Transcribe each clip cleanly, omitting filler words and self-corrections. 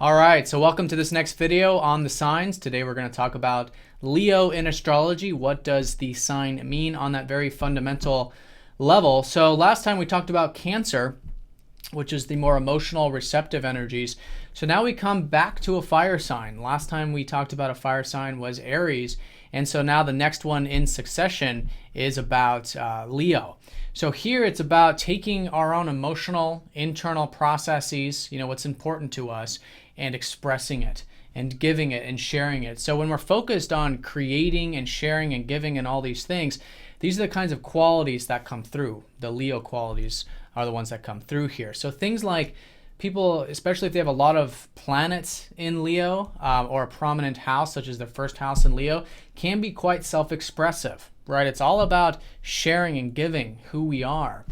All right, so welcome to this next video on the signs. Today we're going to talk about Leo in astrology. What does the sign mean on that very fundamental level? So last time we talked about Cancer, which is the more emotional, receptive energies. So now we come back to a fire sign. Last time we talked about a fire sign was Aries. And so now the next one in succession is about Leo. So here it's about taking our own emotional, internal processes, what's important to us, and expressing it and giving it and sharing it. So when we're focused on creating and sharing and giving and all these things, these are the kinds of qualities that come through. The Leo qualities are the ones that come through here. So things like people, especially if they have a lot of planets in Leo or a prominent house, such as their first house in Leo, can be quite self-expressive, right? It's all about sharing and giving who we are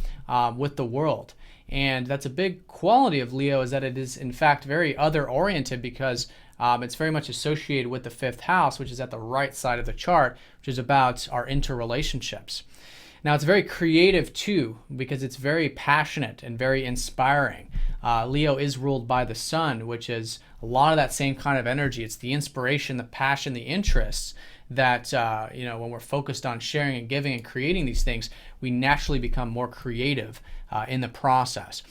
with the world. And that's a big quality of Leo, is that it is in fact very other-oriented, because it's very much associated with the fifth house, which is at the right side of the chart, which is about our interrelationships. Now it's very creative too, because it's very passionate and very inspiring. Leo is ruled by the sun, which is a lot of that same kind of energy. It's the inspiration, the passion, the interests that, when we're focused on sharing and giving and creating these things, we naturally become more creative in the process.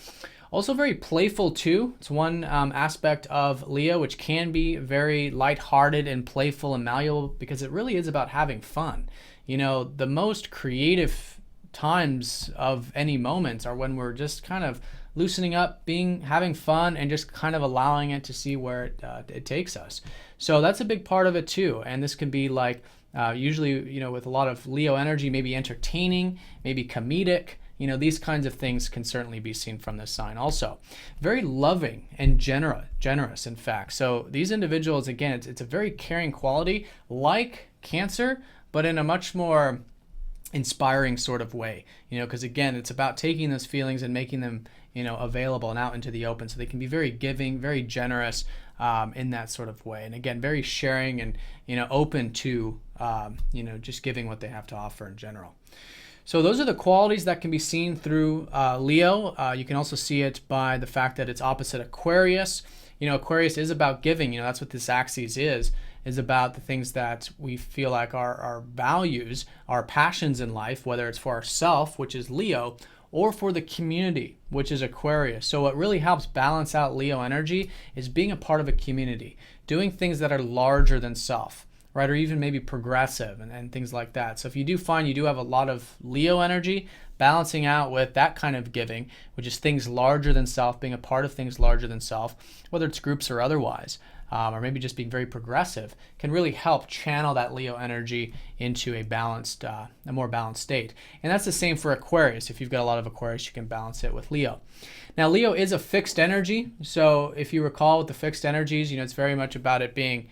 Also very playful too. It's one aspect of Leo which can be very lighthearted and playful and malleable, because it really is about having fun. The most creative times of any moments are when we're just kind of loosening up, having fun, and just kind of allowing it to see where it takes us. So that's a big part of it too. And this can be like usually, with a lot of Leo energy, maybe entertaining, maybe comedic. These kinds of things can certainly be seen from this sign also. Very loving and generous, in fact. So these individuals, again, it's a very caring quality, like Cancer, but in a much more inspiring sort of way, because again, it's about taking those feelings and making them, available and out into the open, so they can be very giving, very generous in that sort of way. And again, very sharing and, open to, just giving what they have to offer in general. So those are the qualities that can be seen through Leo. You can also see it by the fact that it's opposite Aquarius. Aquarius is about giving. That's what this axis is about the things that we feel like are our values, our passions in life, whether it's for ourself, which is Leo, or for the community, which is Aquarius. So what really helps balance out Leo energy is being a part of a community, doing things that are larger than self, right? Or even maybe progressive and things like that. So if you do find you do have a lot of Leo energy, balancing out with that kind of giving, which is things larger than self, being a part of things larger than self, whether it's groups or otherwise, or maybe just being very progressive, can really help channel that Leo energy into a more balanced state. And that's the same for Aquarius. If you've got a lot of Aquarius, you can balance it with Leo. Now, Leo is a fixed energy. So if you recall with the fixed energies, it's very much about it being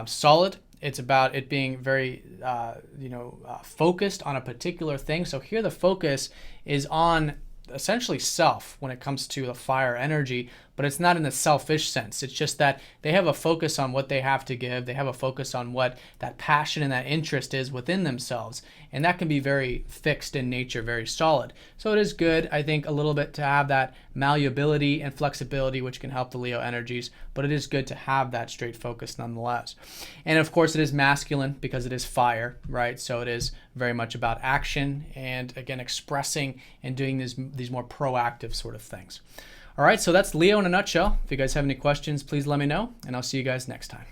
solid. It's about it being very, focused on a particular thing. So here the focus is on essentially self when it comes to the fire energy, but it's not in the selfish sense. It's just that they have a focus on what they have to give. They have a focus on what that passion and that interest is within themselves. And that can be very fixed in nature, very solid. So it is good, I think, a little bit to have that malleability and flexibility, which can help the Leo energies, but it is good to have that straight focus nonetheless. And of course, it is masculine because it is fire, right? So it is very much about action and, again, expressing and doing these more proactive sort of things. All right, so that's Leo in a nutshell. If you guys have any questions, please let me know, and I'll see you guys next time.